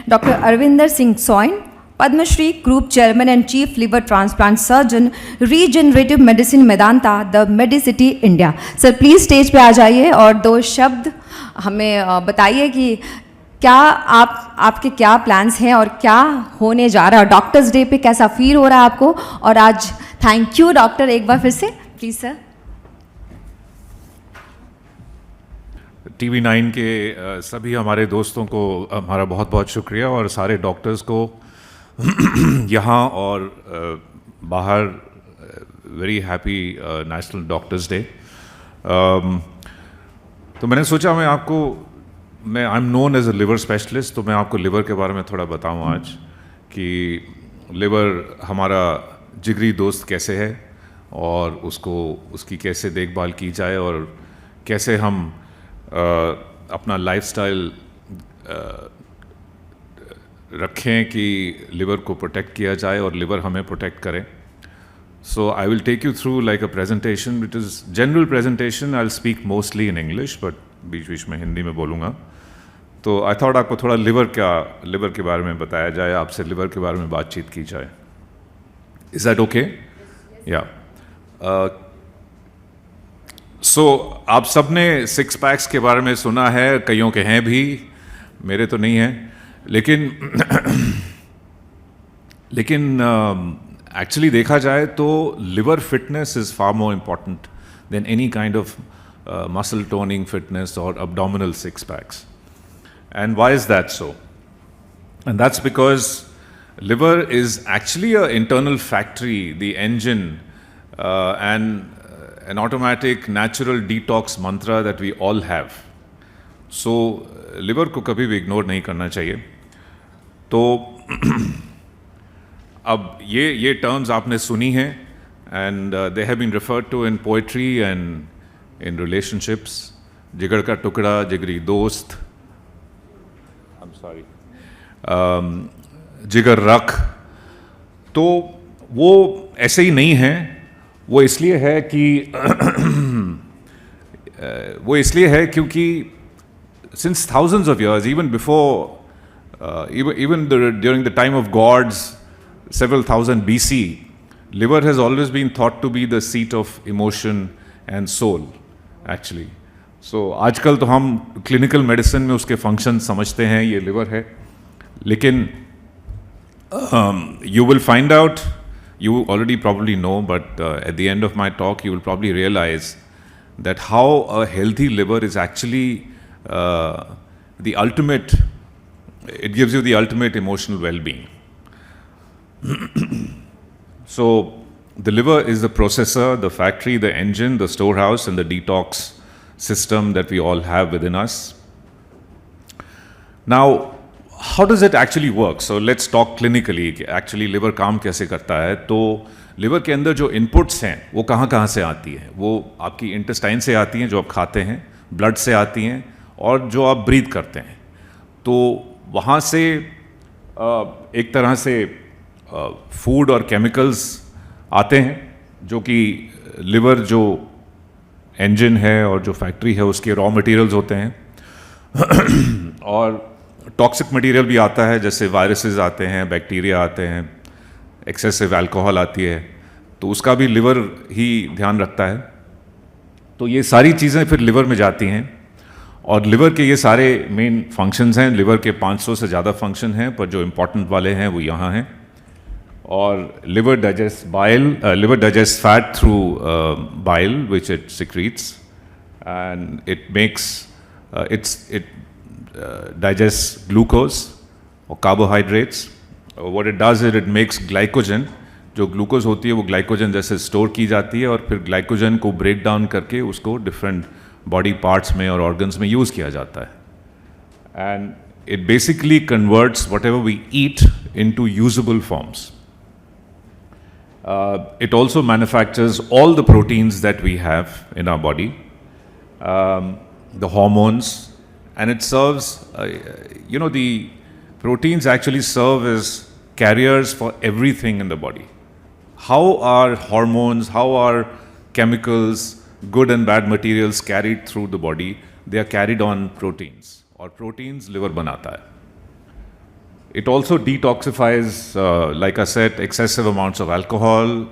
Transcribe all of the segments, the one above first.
Dr. Arvinder Singh Soin, Padma Shri, Group Chairman and Chief Liver Transplant Surgeon, Regenerative Medicine Medanta, the Medicity India. Sir, please stage पे आ जाइए और दो शब्द हमें बताइए कि क्या आपके क्या प्लान्स हैं और क्या होने जा रहा है, डॉक्टर्स डे पे कैसा फील हो रहा है आपको, और आज थैंक यू डॉक्टर एक बार फिर से प्लीज़ सर। TV9 के सभी हमारे दोस्तों को हमारा बहुत बहुत शुक्रिया, और सारे डॉक्टर्स को यहाँ और बाहर very happy national doctors day. तो मैंने सोचा मैं I am known as a liver specialist, तो मैं आपको लिवर के बारे में थोड़ा बताऊँ आज कि लिवर हमारा जिगरी दोस्त कैसे है और उसकी कैसे देखभाल की जाए और कैसे हम अपना लाइफस्टाइल रखें कि लिवर को प्रोटेक्ट किया जाए और लिवर हमें प्रोटेक्ट करे। So I will take you through like a presentation, it is general presentation, I will speak mostly in English but बीच बीच में हिंदी में बोलूँगा। तो आई थॉट आपको थोड़ा लिवर के बारे में बताया जाए, आपसे लिवर के बारे में बातचीत की जाए। Is that okay? या सो आप सबने 6 पैक्स के बारे में सुना है, कईयों के हैं भी, मेरे तो नहीं हैं, लेकिन एक्चुअली देखा जाए तो liver fitness is far more important than any kind of muscle toning fitness और abdominal 6 packs. And why is that so? And that's because liver is actually an internal factory, the engine, and an automatic natural detox mantra that we all have. So liver को कभी भी ignore नहीं करना चाहिए। तो अब ये terms आपने सुनी हैं, and they have been referred to in poetry and in relationships. जिगर का टुकड़ा, जिगरी दोस्त, I'm sorry, जिगर रख। तो वो ऐसे ही नहीं है, वो इसलिए है क्योंकि since thousands of years, even before, during the time of gods, several thousand BC, liver has always been thought to be the seat of emotion and soul, actually. So आजकल तो हम क्लिनिकल मेडिसिन में उसके function समझते हैं, ये liver है, लेकिन you will find out, you already probably know, but at the end of my talk you will probably realize that how a healthy liver is actually the ultimate, it gives you the ultimate emotional well-being. So the liver is the processor, the factory, the engine, the storehouse, and the detox system that we all have within us. Now, how does it actually work? So let's talk clinically. Actually liver काम कैसे करता है? तो liver के अंदर जो inputs हैं वो कहाँ से आती हैं? वो आपकी इंटेस्टाइन से आती हैं जो आप खाते हैं, ब्लड से आती हैं, और जो आप ब्रीथ करते हैं। तो वहाँ से एक तरह से फूड और केमिकल्स आते हैं जो कि लिवर जो इंजन है और जो फैक्ट्री है उसके रॉ मटेरियल्स होते हैं और टॉक्सिक मटेरियल भी आता है, जैसे वायरसेस आते हैं, बैक्टीरिया आते हैं, एक्सेसिव अल्कोहल आती है, तो उसका भी लिवर ही ध्यान रखता है। तो ये सारी चीज़ें फिर लिवर में जाती हैं, और लिवर के ये सारे मेन फंक्शंस हैं। लिवर के 500 से ज़्यादा फंक्शन हैं, पर जो इम्पोर्टेंट वाले हैं वो यहाँ हैं। और liver digest fat through bile which it secretes, and it makes it digests glucose or carbohydrates. What it does is it makes glycogen. जो ग्लूकोज होती है वो ग्लाइकोजन जैसे स्टोर की जाती है, और फिर ग्लाइकोजन को ब्रेक डाउन करके उसको डिफरेंट बॉडी पार्ट्स में और ऑर्गन्स में यूज़ किया जाता है। And it basically converts whatever we eat into usable forms. It also manufactures all the proteins that we have in our body, the hormones, and it serves, the proteins actually serve as carriers for everything in the body. How are hormones, how are chemicals, good and bad materials carried through the body? They are carried on proteins, और proteins liver बनाता है. It also detoxifies, like I said, excessive amounts of alcohol,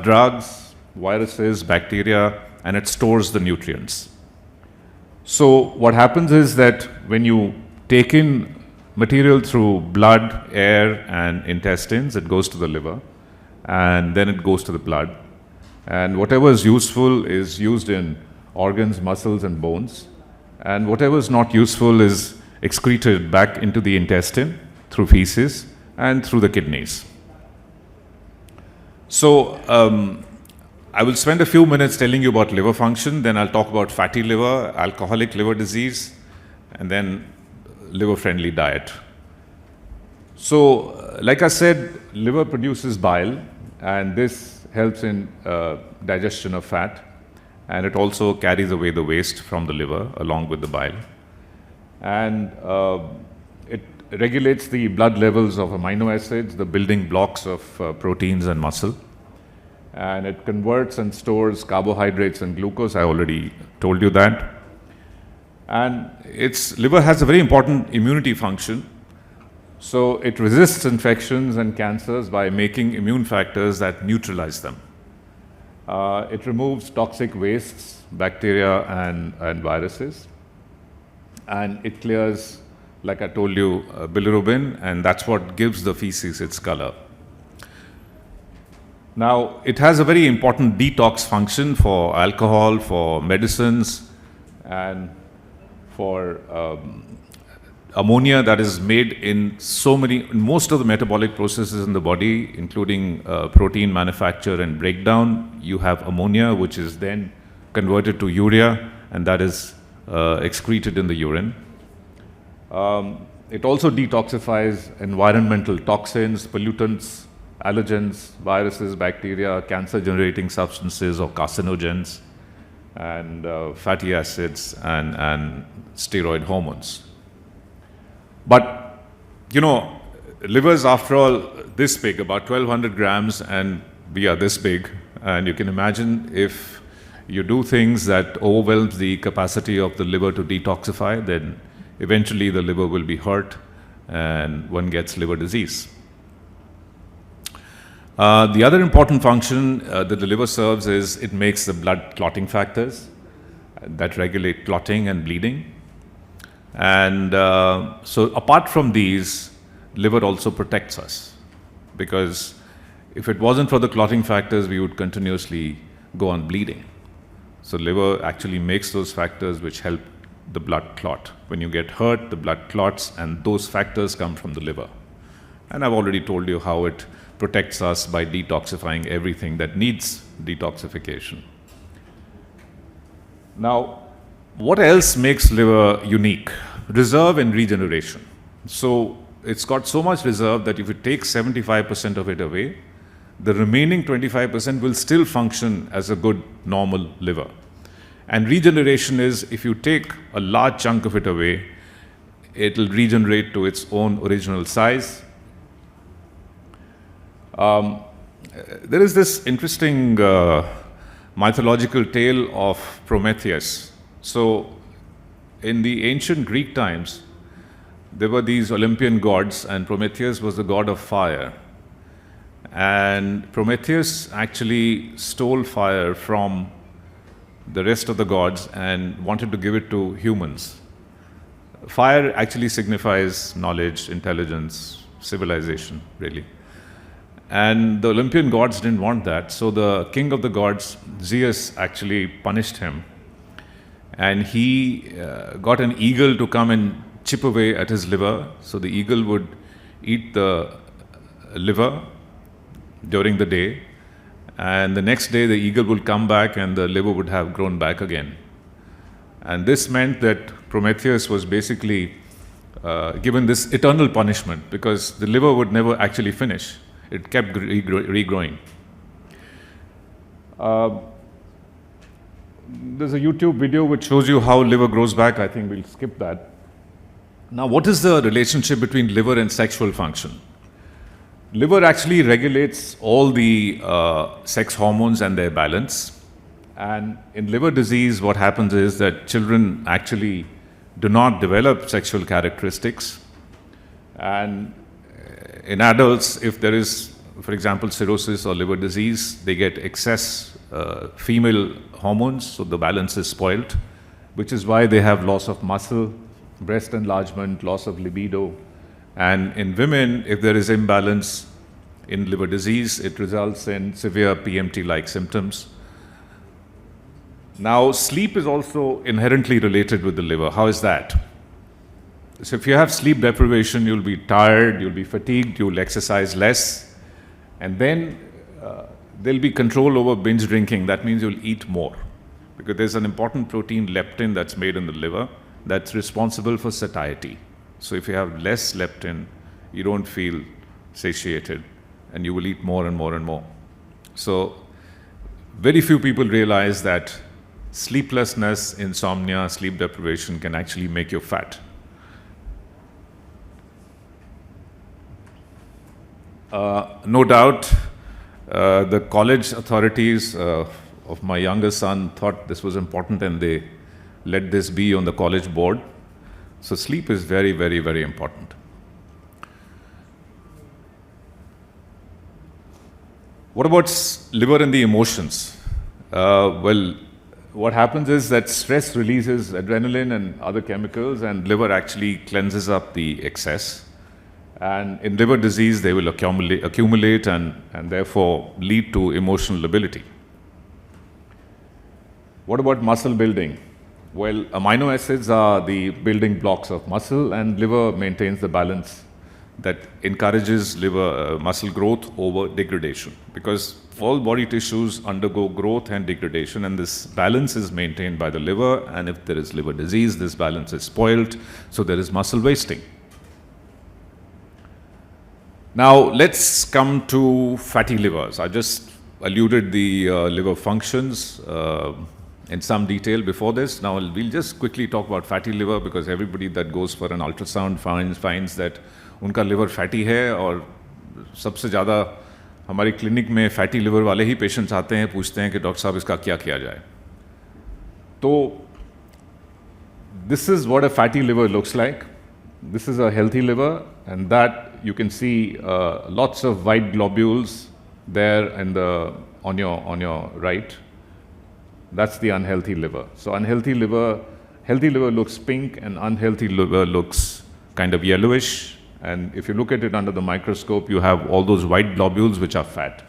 drugs, viruses, bacteria, and it stores the nutrients. So what happens is that when you take in material through blood, air, and intestines, it goes to the liver, and then it goes to the blood. And whatever is useful is used in organs, muscles, and bones. And whatever is not useful is excreted back into the intestine through feces and through the kidneys. So I will spend a few minutes telling you about liver function, then I'll talk about fatty liver, alcoholic liver disease, and then liver-friendly diet. So, like I said, liver produces bile, and this helps in digestion of fat, and it also carries away the waste from the liver along with the bile. And it regulates the blood levels of amino acids, the building blocks of proteins and muscle. And it converts and stores carbohydrates and glucose. I already told you that. And its liver has a very important immunity function. So it resists infections and cancers by making immune factors that neutralize them. It removes toxic wastes, bacteria and viruses. And it clears, like I told you, bilirubin, and that's what gives the feces its color. Now, it has a very important detox function for alcohol, for medicines, and for ammonia that is made in most of the metabolic processes in the body, including protein manufacture and breakdown. You have ammonia, which is then converted to urea, and that is excreted in the urine. It also detoxifies environmental toxins, pollutants, allergens, viruses, bacteria, cancer-generating substances or carcinogens, and fatty acids and steroid hormones. But, you know, livers, after all, this big, about 1,200 grams, and we are this big. And you can imagine if you do things that overwhelms the capacity of the liver to detoxify, then eventually the liver will be hurt and one gets liver disease. The other important function that the liver serves is it makes the blood clotting factors that regulate clotting and bleeding. And so apart from these, liver also protects us, because if it wasn't for the clotting factors, we would continuously go on bleeding. So liver actually makes those factors which help the blood clot. When you get hurt, the blood clots, and those factors come from the liver. And I've already told you how it protects us by detoxifying everything that needs detoxification. Now, what else makes liver unique? Reserve and regeneration. So it's got so much reserve that if you take 75% of it away, the remaining 25% will still function as a good normal liver. And regeneration is, if you take a large chunk of it away, it will regenerate to its own original size. There is this interesting mythological tale of Prometheus. So in the ancient Greek times, there were these Olympian gods, and Prometheus was the god of fire. And Prometheus actually stole fire from the rest of the gods and wanted to give it to humans. Fire actually signifies knowledge, intelligence, civilization, really. And the Olympian gods didn't want that, so the king of the gods, Zeus, actually punished him. And he got an eagle to come and chip away at his liver. So the eagle would eat the liver during the day, and the next day the eagle would come back and the liver would have grown back again. And this meant that Prometheus was basically given this eternal punishment, because the liver would never actually finish. It kept regrowing. There's a YouTube video which shows you how liver grows back. I think we'll skip that. Now, what is the relationship between liver and sexual function? Liver actually regulates all the sex hormones and their balance. And in liver disease, what happens is that children actually do not develop sexual characteristics. And in adults, if there is, for example, cirrhosis or liver disease, they get excess female hormones, so the balance is spoiled, which is why they have loss of muscle, breast enlargement, loss of libido. And in women, if there is imbalance in liver disease, it results in severe PMT-like symptoms. Now, sleep is also inherently related with the liver. How is that? So if you have sleep deprivation, you'll be tired, you'll be fatigued, you'll exercise less, and then there'll be control over binge drinking. That means you'll eat more, because there's an important protein, leptin, that's made in the liver that's responsible for satiety. So if you have less leptin, you don't feel satiated, and you will eat more and more and more. So very few people realize that sleeplessness, insomnia, sleep deprivation can actually make you fat. No doubt, the college authorities of my younger son thought this was important, and they let this be on the college board. So sleep is very, very, very important. What about liver and the emotions? Well, what happens is that stress releases adrenaline and other chemicals, and liver actually cleanses up the excess. And in liver disease, they will accumulate and therefore lead to emotional lability. What about muscle building? Well, amino acids are the building blocks of muscle, and liver maintains the balance that encourages liver muscle growth over degradation, because all body tissues undergo growth and degradation, and this balance is maintained by the liver. And if there is liver disease, this balance is spoiled, so there is muscle wasting. Now, let's come to fatty livers. I just alluded the liver functions in some detail before this. Now, we'll just quickly talk about fatty liver, because everybody that goes for an ultrasound finds that उनका liver fatty है, और सबसे ज़्यादा हमारी clinic में fatty liver वाले ही patients आते हैं, पूछते हैं कि डॉक्टर साहब इसका क्या किया जाए. तो this is what a fatty liver looks like. This is a healthy liver, and that you can see lots of white globules there in on your right. That's the unhealthy liver. So healthy liver looks pink, and unhealthy liver looks kind of yellowish. And if you look at it under the microscope, you have all those white globules which are fat.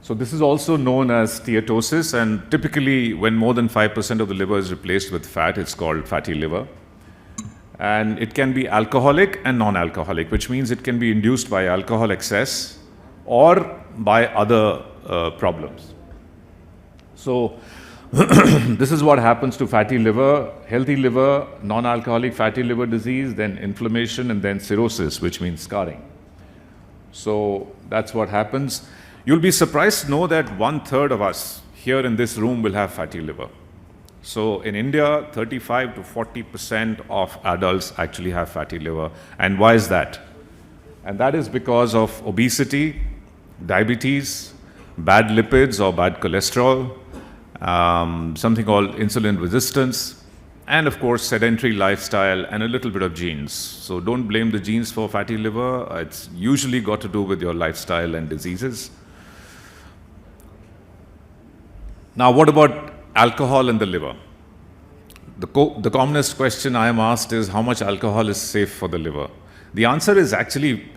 So this is also known as steatosis, and typically when more than 5% of the liver is replaced with fat, it's called fatty liver. And it can be alcoholic and non-alcoholic, which means it can be induced by alcohol excess or by other problems. So this is what happens to fatty liver: healthy liver, non-alcoholic fatty liver disease, then inflammation, and then cirrhosis, which means scarring. So that's what happens. You'll be surprised to know that 1/3 of us here in this room will have fatty liver. So in India, 35 to 40% of adults actually have fatty liver. And why is that? And that is because of obesity, diabetes, bad lipids or bad cholesterol, something called insulin resistance, and of course sedentary lifestyle and a little bit of genes. So don't blame the genes for fatty liver. It's usually got to do with your lifestyle and diseases. Now, what about alcohol in the liver? The commonest question I am asked is, how much alcohol is safe for the liver? The answer is actually,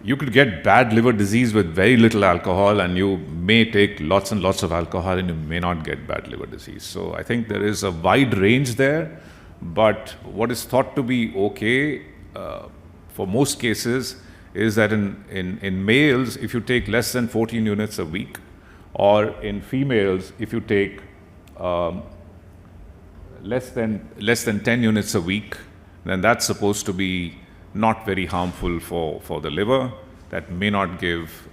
you could get bad liver disease with very little alcohol, and you may take lots and lots of alcohol and you may not get bad liver disease. So I think there is a wide range there, but what is thought to be okay for most cases is that in males, if you take less than 14 units a week, or in females, if you take less than 10 units a week, then that's supposed to be not very harmful for the liver. That may not give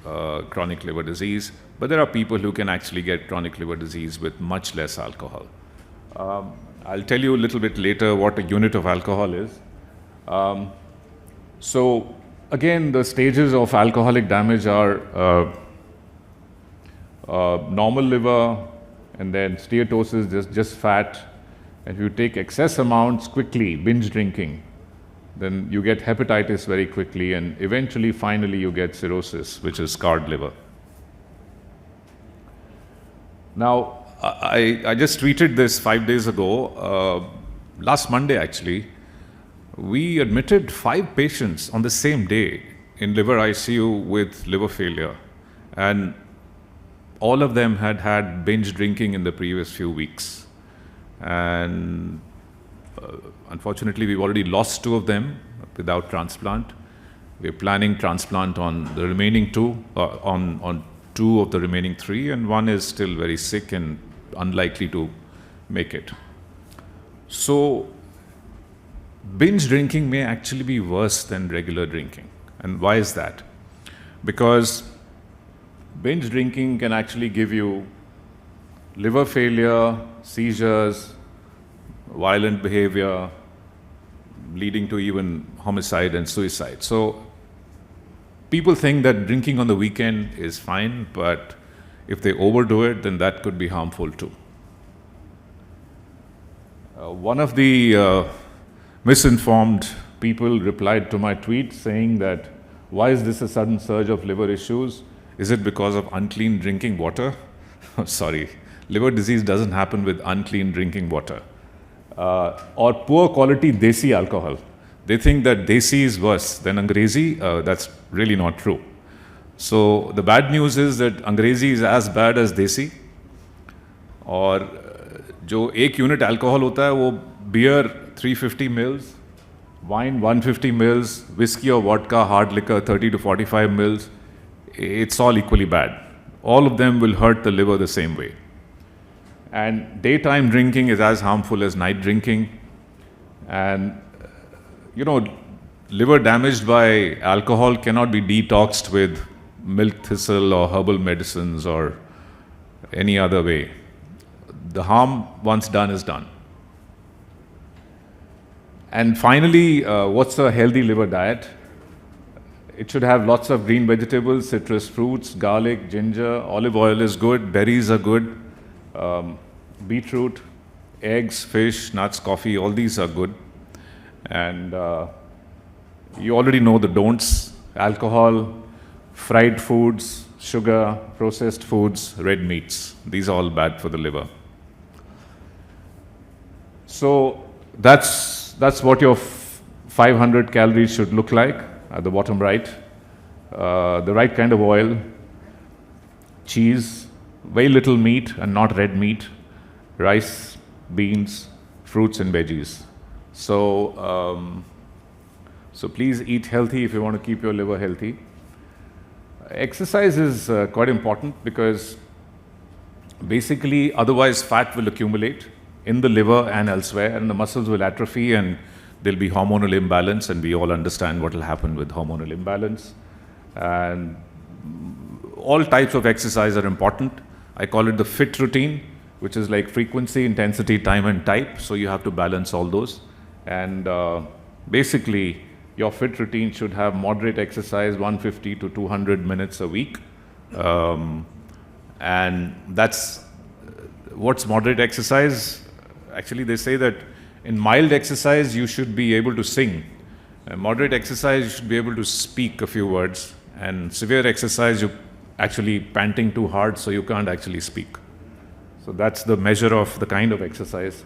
chronic liver disease, but there are people who can actually get chronic liver disease with much less alcohol. I'll tell you a little bit later what a unit of alcohol is. So again, the stages of alcoholic damage are normal liver, and then steatosis, just fat. And if you take excess amounts quickly, binge drinking, then you get hepatitis very quickly, and eventually, finally, you get cirrhosis, which is scarred liver. Now, I just tweeted this 5 days ago, last Monday actually. We admitted 5 patients on the same day in liver ICU with liver failure, and all of them had had binge drinking in the previous few weeks. And unfortunately, we've already lost 2 of them without transplant. We're planning transplant on the remaining 2, on 2 of the remaining 3, and 1 is still very sick and unlikely to make it. So, binge drinking may actually be worse than regular drinking. And why is that? Because binge drinking can actually give you liver failure, seizures, violent behavior, leading to even homicide and suicide. So people think that drinking on the weekend is fine, but if they overdo it, then that could be harmful too. One of the misinformed people replied to my tweet saying that, why is this a sudden surge of liver issues? Is it because of unclean drinking water? Sorry, liver disease doesn't happen with unclean drinking water. Or poor quality desi alcohol. They think that desi is worse than Angrezi. That's really not true. So the bad news is that Angrezi is as bad as desi. और जो 1 unit alcohol होता है वो beer 350 mils, wine 150 mils, whiskey or vodka, hard liquor 30 to 45 mils, it's all equally bad. All of them will hurt the liver the same way. And daytime drinking is as harmful as night drinking. And, liver damaged by alcohol cannot be detoxed with milk thistle or herbal medicines or any other way. The harm once done is done. And finally, what's a healthy liver diet? It should have lots of green vegetables, citrus fruits, garlic, ginger, olive oil is good, berries are good, beetroot, eggs, fish, nuts, coffee, all these are good. And you already know the don'ts: alcohol, fried foods, sugar, processed foods, red meats. These are all bad for the liver. So that's what your 500 calories should look like at the bottom right. The right kind of oil, cheese, very little meat and not red meat, rice, beans, fruits and veggies. So please eat healthy if you want to keep your liver healthy. Exercise is quite important because basically otherwise fat will accumulate in the liver and elsewhere, and the muscles will atrophy and there'll be hormonal imbalance, and we all understand what will happen with hormonal imbalance. And all types of exercise are important. I call it the FIT routine, which is like frequency, intensity, time and type. So you have to balance all those. And basically your FIT routine should have moderate exercise, 150 to 200 minutes a week. And that's what's moderate exercise. Actually, they say that in mild exercise, you should be able to sing. Moderate exercise, you should be able to speak a few words. And severe exercise, you're actually panting too hard, so you can't actually speak. So that's the measure of the kind of exercise.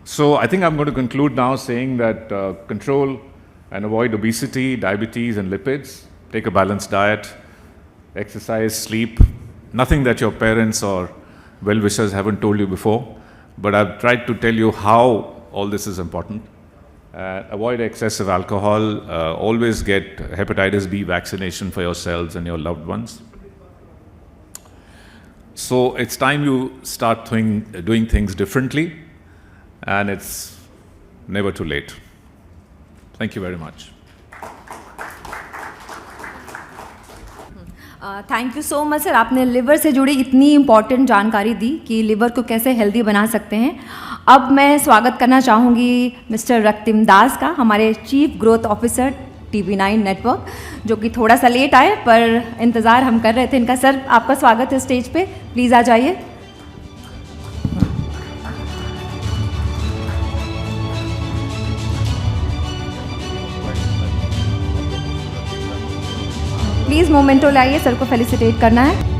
So I think I'm going to conclude now saying that control and avoid obesity, diabetes, and lipids. Take a balanced diet, exercise, sleep. Nothing that your parents or well-wishers haven't told you before, but I've tried to tell you how all this is important. Avoid excessive alcohol. Always get hepatitis B vaccination for yourselves and your loved ones. So it's time you start doing things differently, and it's never too late. Thank you very much. Thank you so much sir, आपने liver से जुड़ी इतनी important जानकारी दी कि liver को कैसे healthy बना सकते हैं। अब मैं स्वागत करना चाहूँगी मिस्टर रक्तिम दास का, हमारे chief growth officer TV9 network, जो कि थोड़ा सा लेट आए पर इंतज़ार हम कर रहे थे इनका। सर, आपका स्वागत है स्टेज पे, प्लीज़ आ जाइए। प्लीज़ मोमेंटो लाइए, सर को फेलिसिटेट करना है।